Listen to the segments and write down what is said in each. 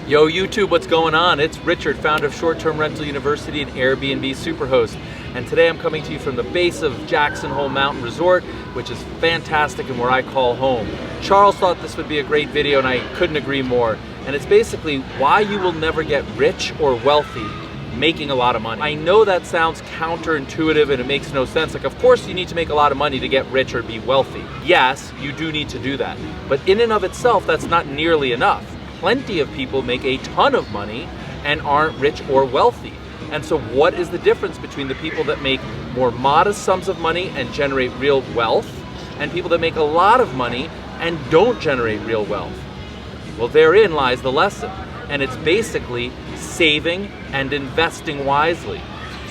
Yo YouTube, what's going on? It's Richard, founder of Short-Term Rental University and Airbnb Superhost. And today I'm coming to you from the base of Jackson Hole Mountain Resort, which is fantastic and where I call home. Charles thought this would be a great video and I couldn't agree more. And it's basically why you will never get rich or wealthy making a lot of money. I know that sounds counterintuitive and it makes no sense. Like, of course you need to make a lot of money to get rich or be wealthy. Yes, you do need to do that. But in and of itself, that's not nearly enough. Plenty of people make a ton of money and aren't rich or wealthy. And so what is the difference between the people that make more modest sums of money and generate real wealth and people that make a lot of money and don't generate real wealth? Well, therein lies the lesson. And it's basically saving and investing wisely.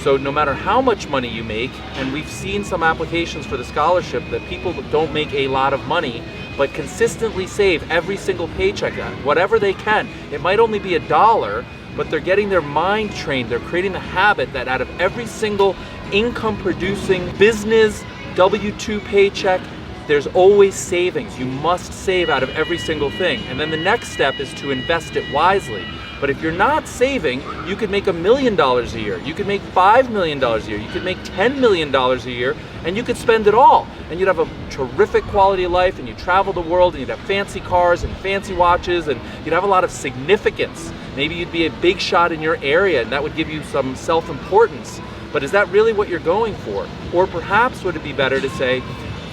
So no matter how much money you make, and we've seen some applications for the scholarship that people don't make a lot of money but consistently save every single paycheck, whatever they can. It might only be $1, but they're getting their mind trained. They're creating the habit that out of every single income producing business W-2 paycheck, there's always savings. You must save out of every single thing. And then the next step is to invest it wisely. But if you're not saving, you could make $1 million a year. You could make $5 million a year. You could make $10 million a year, and you could spend it all. And you'd have a terrific quality of life, and you'd travel the world, and you'd have fancy cars and fancy watches, and you'd have a lot of significance. Maybe you'd be a big shot in your area, and that would give you some self-importance. But is that really what you're going for? Or perhaps would it be better to say,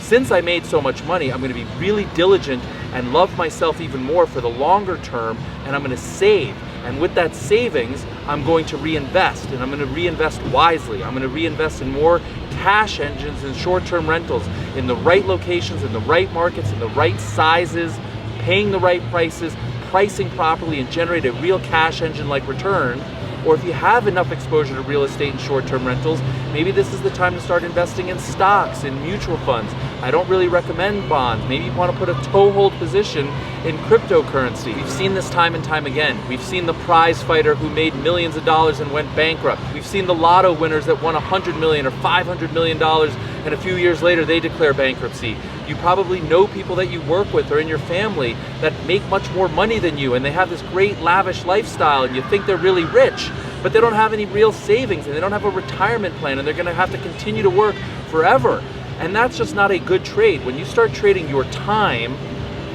since I made so much money, I'm going to be really diligent and love myself even more for the longer term, and I'm going to save. And with that savings, I'm going to reinvest, and I'm going to reinvest wisely. I'm going to reinvest in more cash engines and short-term rentals in the right locations, in the right markets, in the right sizes, paying the right prices, pricing properly, and generate a real cash engine-like return. Or if you have enough exposure to real estate and short-term rentals, maybe this is the time to start investing in stocks, in mutual funds. I don't really recommend bonds. Maybe you want to put a toehold position in cryptocurrency. We've seen this time and time again. We've seen the prize fighter who made millions of dollars and went bankrupt. We've seen the lotto winners that won $100 million or $500 million, and a few years later they declare bankruptcy. You probably know people that you work with or in your family that make much more money than you, and they have this great lavish lifestyle, and you think they're really rich, but they don't have any real savings, and they don't have a retirement plan, and they're gonna have to continue to work forever. And that's just not a good trade. When you start trading your time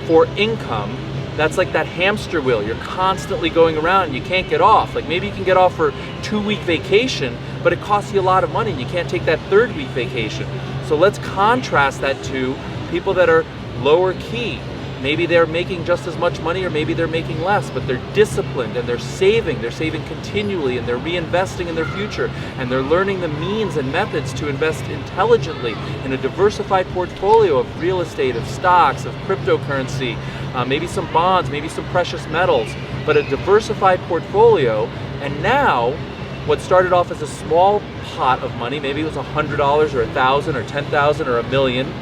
for income, that's like that hamster wheel. You're constantly going around and you can't get off. Like maybe you can get off for a 2-week vacation, but it costs you a lot of money and you can't take that 3rd week vacation. So let's contrast that to people that are lower key. Maybe they're making just as much money or maybe they're making less, but they're disciplined and they're saving continually, and they're reinvesting in their future, and they're learning the means and methods to invest intelligently in a diversified portfolio of real estate, of stocks, of cryptocurrency, maybe some bonds, maybe some precious metals, but a diversified portfolio. And now what started off as a small pot of money, maybe it was $100 or $1,000 or $10,000 or $1 million,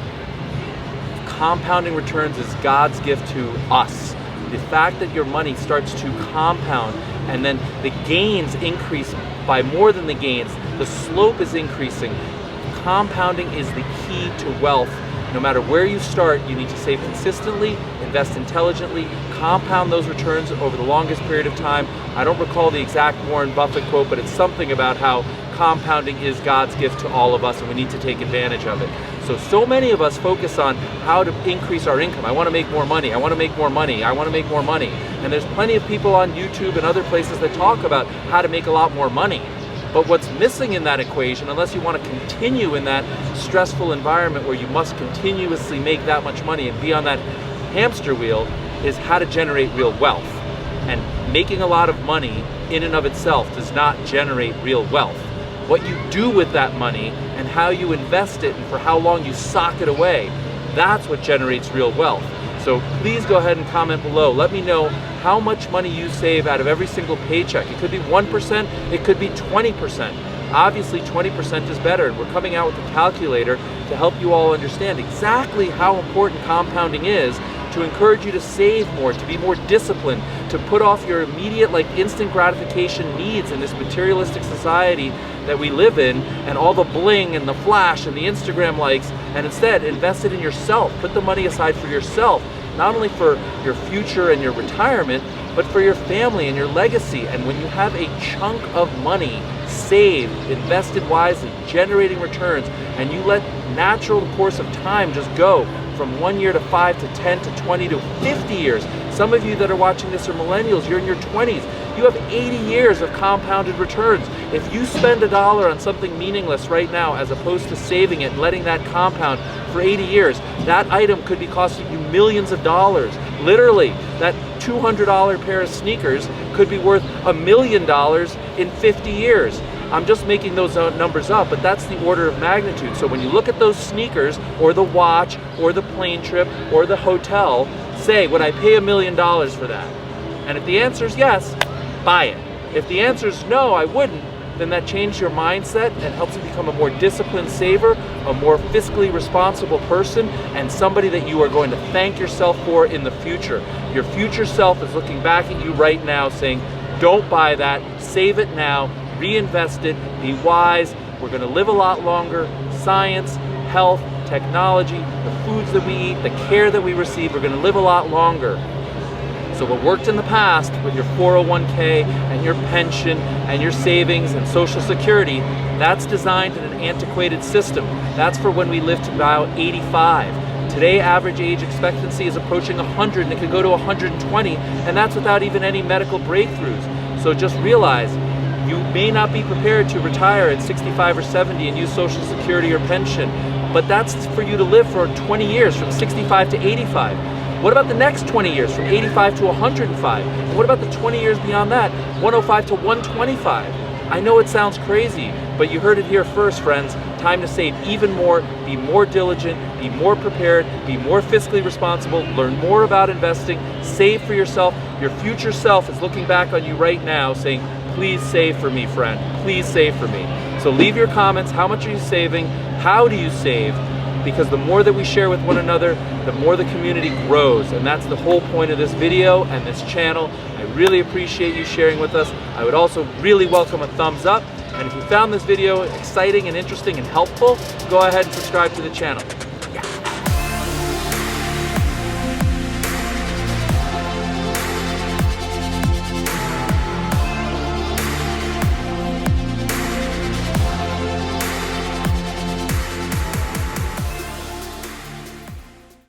compounding returns is God's gift to us. The fact that your money starts to compound and then the gains increase by more than the gains, the slope is increasing. Compounding is the key to wealth. No matter where you start, you need to save consistently, invest intelligently, compound those returns over the longest period of time. I don't recall the exact Warren Buffett quote, but it's something about how compounding is God's gift to all of us and we need to take advantage of it. So many of us focus on how to increase our income. I want to make more money. I want to make more money. I want to make more money. And there's plenty of people on YouTube and other places that talk about how to make a lot more money. But what's missing in that equation, unless you want to continue in that stressful environment where you must continuously make that much money and be on that hamster wheel, is how to generate real wealth. And making a lot of money in and of itself does not generate real wealth. What you do with that money and how you invest it and for how long you sock it away, that's what generates real wealth. So please go ahead and comment below. Let me know how much money you save out of every single paycheck. It could be 1%, it could be 20%. Obviously 20% is better, and we're coming out with a calculator to help you all understand exactly how important compounding is, to encourage you to save more, to be more disciplined, to put off your immediate, like, instant gratification needs in this materialistic society that we live in, and all the bling and the flash and the Instagram likes, and instead invest it in yourself. Put the money aside for yourself, not only for your future and your retirement, but for your family and your legacy. And when you have a chunk of money saved, invested wisely, generating returns, and you let natural course of time just go from 1 year to 5 to 10 to 20 to 50 years. Some of you that are watching this are millennials, you're in your 20s. You have 80 years of compounded returns. If you spend $1 on something meaningless right now, as opposed to saving it and letting that compound for 80 years, that item could be costing you millions of dollars. Literally, that $200 pair of sneakers could be worth $1 million in 50 years. I'm just making those numbers up, but that's the order of magnitude. So when you look at those sneakers, or the watch, or the plane trip, or the hotel, say, would I pay $1 million for that? And if the answer is yes, buy it. If the answer is no, I wouldn't, then that changes your mindset and helps you become a more disciplined saver, a more fiscally responsible person, and somebody that you are going to thank yourself for in the future. Your future self is looking back at you right now saying, don't buy that, save it now, reinvest it, be wise. We're going to live a lot longer. Science, health, technology, the foods that we eat, the care that we receive, we're going to live a lot longer. So what worked in the past with your 401k and your pension and your savings and Social Security, that's designed in an antiquated system. That's for when we live to about 85. Today, average age expectancy is approaching 100, and it could go to 120, and that's without even any medical breakthroughs. So just realize, you may not be prepared to retire at 65 or 70 and use Social Security or pension, but that's for you to live for 20 years, from 65 to 85. What about the next 20 years, from 85 to 105? And what about the 20 years beyond that, 105 to 125? I know it sounds crazy, but you heard it here first, friends. Time to save even more, be more diligent, be more prepared, be more fiscally responsible, learn more about investing, save for yourself. Your future self is looking back on you right now saying, please save for me, friend. Please save for me. So leave your comments. How much are you saving? How do you save? Because the more that we share with one another, the more the community grows. And that's the whole point of this video and this channel. I really appreciate you sharing with us. I would also really welcome a thumbs up. And if you found this video exciting and interesting and helpful, go ahead and subscribe to the channel.